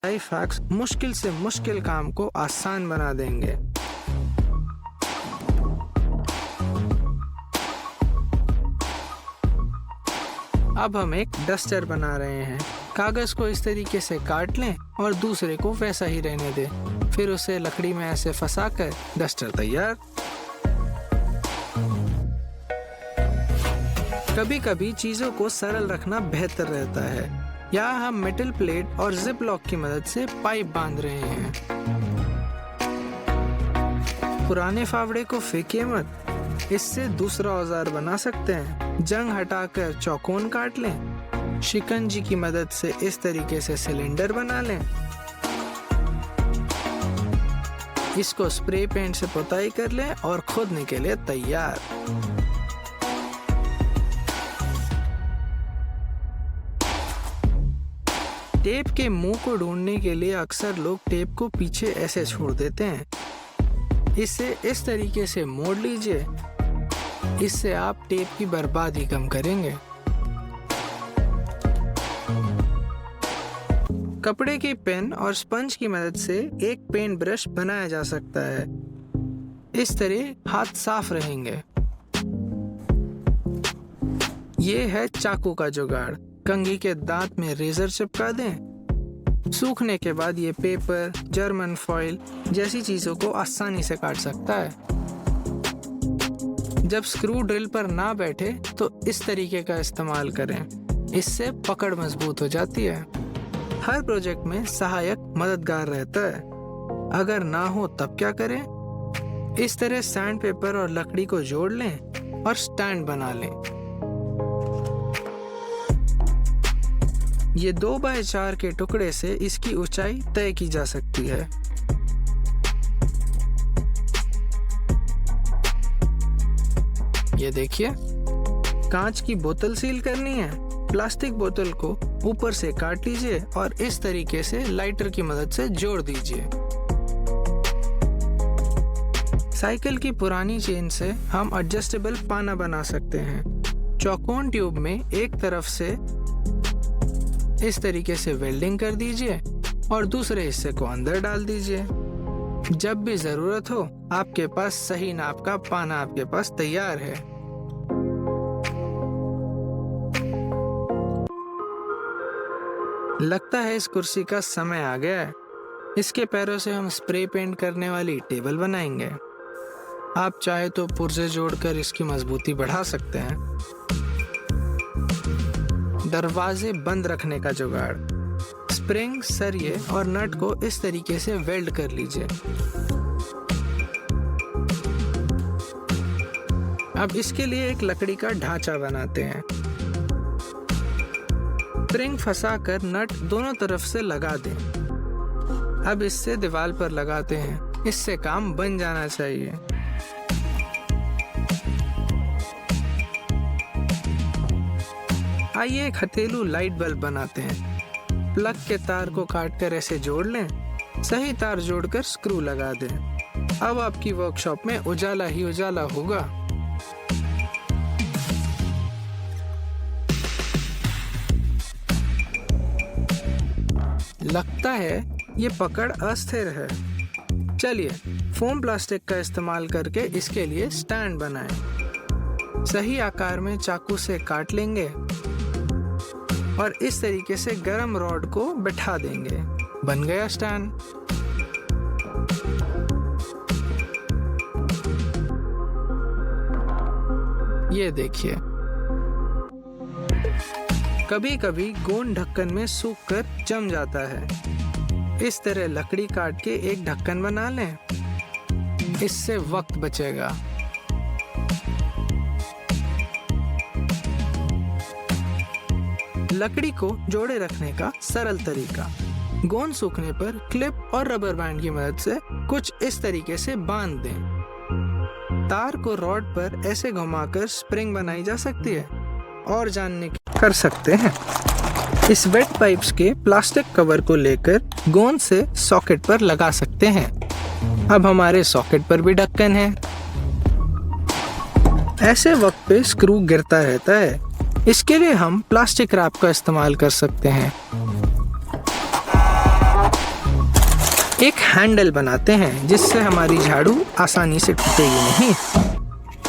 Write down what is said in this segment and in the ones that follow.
Life hacks मुश्किल से मुश्किल काम को आसान बना देंगे। अब हम एक डस्टर बना रहे हैं। कागज को इस तरीके से काट लें और दूसरे को वैसा ही रहने दें। फिर उसे लकड़ी में ऐसे फंसाकर डस्टर तैयार। कभी कभी चीजों को सरल रखना बेहतर रहता है। यहाँ हम मेटल प्लेट और जिप लॉक की मदद से पाइप बांध रहे हैं। पुराने फावड़े को फेंकिए मत, इससे दूसरा औजार बना सकते हैं। जंग हटाकर चौकोन काट लें। शिकंजी की मदद से इस तरीके से सिलेंडर बना लें। इसको स्प्रे पेंट से पुताई कर लें और खोदने के लिए तैयार। टेप के मुंह को ढूंढने के लिए अक्सर लोग टेप को पीछे ऐसे छोड़ देते हैं। इसे इस तरीके से मोड़ लीजिए। इससे आप टेप की बर्बादी कम करेंगे। कपड़े की पेन और स्पंज की मदद से एक पेंट ब्रश बनाया जा सकता है। इस तरह हाथ साफ रहेंगे। ये है चाकू का जुगाड़। कंघी के दांत में रेजर चिपका दें। सूखने के बाद ये पेपर, जर्मन फॉइल जैसी चीजों को आसानी से काट सकता है। जब स्क्रू ड्रिल पर ना बैठे तो इस तरीके का इस्तेमाल करें। इससे पकड़ मजबूत हो जाती है। हर प्रोजेक्ट में सहायक मददगार रहता है। अगर ना हो तब क्या करें? इस तरह सैंड पेपर और लकड़ी को जोड़ लें और स्टैंड बना लें। ये 2x4 के टुकड़े से इसकी ऊंचाई तय की जा सकती है। ये देखिए, कांच की बोतल सील करनी है। प्लास्टिक बोतल को ऊपर से काट लीजिए और इस तरीके से लाइटर की मदद से जोड़ दीजिए। साइकिल की पुरानी चेन से हम एडजस्टेबल पाना बना सकते हैं। चौकोन ट्यूब में एक तरफ से इस तरीके से वेल्डिंग कर दीजिए और दूसरे हिस्से को अंदर डाल दीजिए। जब भी जरूरत हो आपके पास सही नाप का पाना आपके पास तैयार है। लगता है इस कुर्सी का समय आ गया है। इसके पैरों से हम स्प्रे पेंट करने वाली टेबल बनाएंगे। आप चाहे तो पुर्जे जोड़कर इसकी मजबूती बढ़ा सकते हैं। दरवाजे बंद रखने का जुगाड़। स्प्रिंग, सरिये और नट को इस तरीके से वेल्ड कर लीजिए। अब इसके लिए एक लकड़ी का ढांचा बनाते हैं। स्प्रिंग फंसाकर नट दोनों तरफ से लगा दें। अब इससे दीवार पर लगाते हैं। इससे काम बन जाना चाहिए। आइए एक हथेलू लाइट बल्ब बनाते हैं। प्लग के तार को काटकर ऐसे जोड़ लें। सही तार जोड़कर स्क्रू लगा दें। अब आपकी वर्कशॉप में उजाला ही उजाला होगा। लगता है ये पकड़ अस्थिर है। चलिए फोम प्लास्टिक का इस्तेमाल करके इसके लिए स्टैंड बनाएं। सही आकार में चाकू से काट लेंगे और इस तरीके से गरम रॉड को बैठा देंगे। बन गया स्टैंड। ये देखिए, कभी कभी गोंद ढक्कन में सूखकर जम जाता है। इस तरह लकड़ी काट के एक ढक्कन बना लें। इससे वक्त बचेगा। लकड़ी को जोड़े रखने का सरल तरीका। गोंद सूखने पर क्लिप और रबर बैंड की मदद से कुछ इस तरीके से बांध दें। तार को रॉड पर ऐसे घुमाकर स्प्रिंग बनाई जा सकती है। और जानने कर सकते हैं, इस वेट पाइप्स के प्लास्टिक कवर को लेकर गोंद से सॉकेट पर लगा सकते हैं। अब हमारे सॉकेट पर भी ढक्कन है। ऐसे वक्त पे स्क्रू गिरता रहता है। इसके लिए हम प्लास्टिक रैप का इस्तेमाल कर सकते हैं। एक हैंडल बनाते हैं जिससे हमारी झाड़ू आसानी से टूटेगी नहीं।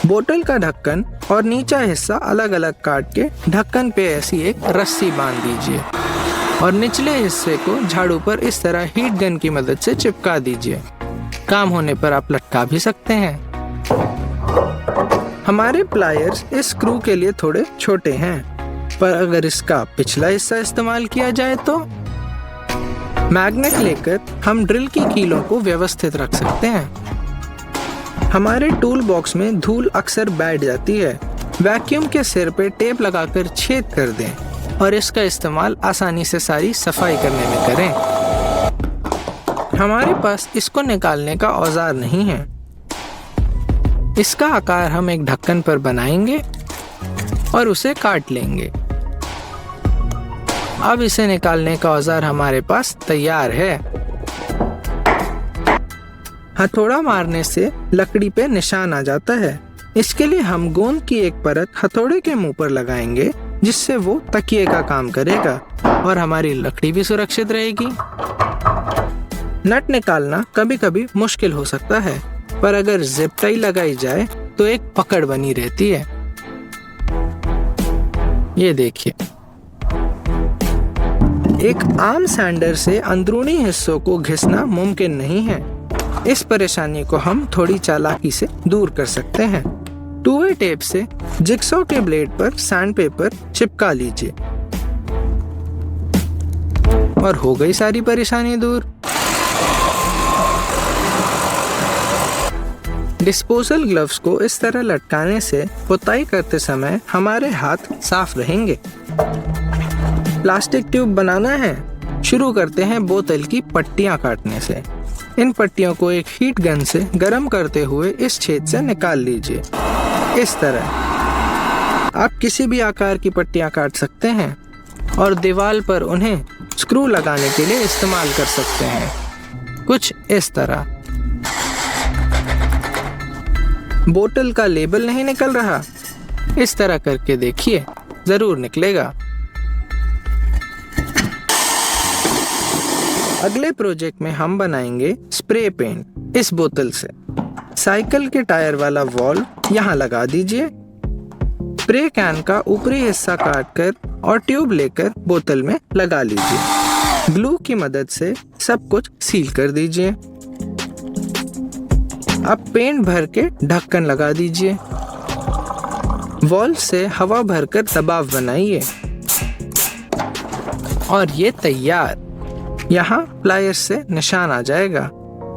बोतल का ढक्कन और नीचा हिस्सा अलग अलग काट के ढक्कन पे ऐसी एक रस्सी बांध दीजिए और निचले हिस्से को झाड़ू पर इस तरह हीट गन की मदद से चिपका दीजिए। काम होने पर आप लटका भी सकते हैं। हमारे प्लायर्स इस स्क्रू के लिए थोड़े छोटे हैं, पर अगर इसका पिछला हिस्सा इस्तेमाल किया जाए तो मैग्नेट लेकर हम ड्रिल की कीलों को व्यवस्थित रख सकते हैं। हमारे टूल बॉक्स में धूल अक्सर बैठ जाती है। वैक्यूम के सिर पे टेप लगाकर छेद कर दें और इसका इस्तेमाल आसानी से सारी सफाई करने में करें। हमारे पास इसको निकालने का औजार नहीं है। इसका आकार हम एक ढक्कन पर बनाएंगे और उसे काट लेंगे। अब इसे निकालने का औजार हमारे पास तैयार है। हथौड़ा मारने से लकड़ी पे निशान आ जाता है। इसके लिए हम गोंद की एक परत हथौड़े के मुंह पर लगाएंगे जिससे वो तकिए का काम करेगा और हमारी लकड़ी भी सुरक्षित रहेगी। नट निकालना कभी कभी मुश्किल हो सकता है, पर अगर जिप टाई लगाई जाए तो एक पकड़ बनी रहती है। ये देखिए, एक आम सैंडर से अंदरूनी हिस्सों को घिसना मुमकिन नहीं है। इस परेशानी को हम थोड़ी चालाकी से दूर कर सकते हैं। 2-वे टेप से जिगसॉ के ब्लेड पर सैंडपेपर चिपका लीजिए और हो गई सारी परेशानी दूर। डिस्पोजल ग्लव्स को इस तरह लटकाने से पुताई करते समय हमारे हाथ साफ रहेंगे। प्लास्टिक ट्यूब बनाना है। शुरू करते हैं बोतल की पट्टियां काटने से। इन पट्टियों को एक हीट गन से गर्म करते हुए इस छेद से निकाल लीजिए। इस तरह आप किसी भी आकार की पट्टियां काट सकते हैं और दीवार पर उन्हें स्क्रू लगाने के लिए इस्तेमाल कर सकते हैं, कुछ इस तरह। बोतल का लेबल नहीं निकल रहा? इस तरह करके देखिए, जरूर निकलेगा। अगले प्रोजेक्ट में हम बनाएंगे स्प्रे पेंट इस बोतल से। साइकिल के टायर वाला वॉल्व यहाँ लगा दीजिए। स्प्रे कैन का ऊपरी हिस्सा काटकर और ट्यूब लेकर बोतल में लगा लीजिए। ग्लू की मदद से सब कुछ सील कर दीजिए। अब पेंट भर के ढक्कन लगा दीजिए। वॉल्व से हवा भरकर दबाव बनाइए और ये तैयार। यहाँ प्लायर्स से निशान आ जाएगा।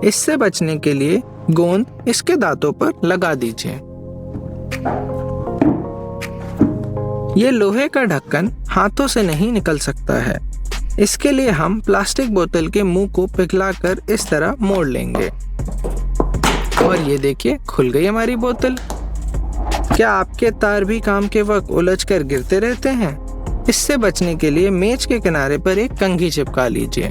इससे बचने के लिए गोंद इसके दांतों पर लगा दीजिए। ये लोहे का ढक्कन हाथों से नहीं निकल सकता है। इसके लिए हम प्लास्टिक बोतल के मुंह को पिघलाकर इस तरह मोड़ लेंगे और ये देखिए, खुल गई हमारी बोतल। क्या आपके तार भी काम के वक्त उलझकर गिरते रहते हैं? इससे बचने के लिए मेज के किनारे पर एक कंघी चिपका लीजिए।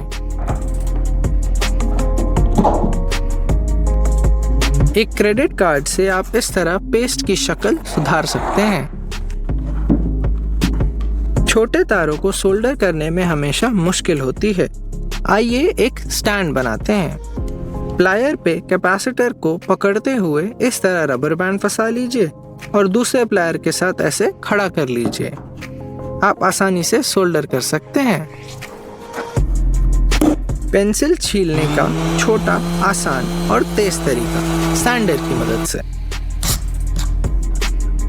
एक क्रेडिट कार्ड से आप इस तरह पेस्ट की शक्ल सुधार सकते हैं। छोटे तारों को सोल्डर करने में हमेशा मुश्किल होती है। आइए एक स्टैंड बनाते हैं। प्लायर पे कैपेसिटर को पकड़ते हुए इस तरह रबर बैंड फंसा लीजिए और दूसरे प्लायर के साथ ऐसे खड़ा कर लीजिए। आप आसानी से सोल्डर कर सकते हैं। पेंसिल छीलने का छोटा, आसान और तेज तरीका सैंडर की मदद से।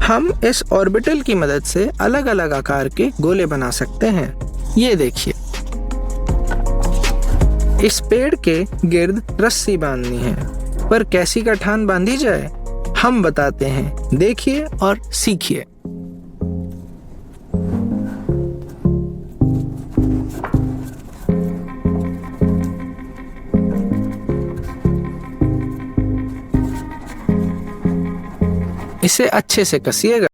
हम इस ऑर्बिटल की मदद से अलग अलग आकार के गोले बना सकते हैं। ये देखिए, इस पेड़ के गिर्द रस्सी बांधनी है, पर कैसी गठान बांधी जाए हम बताते हैं। देखिए और सीखिए। इसे अच्छे से कसिएगा।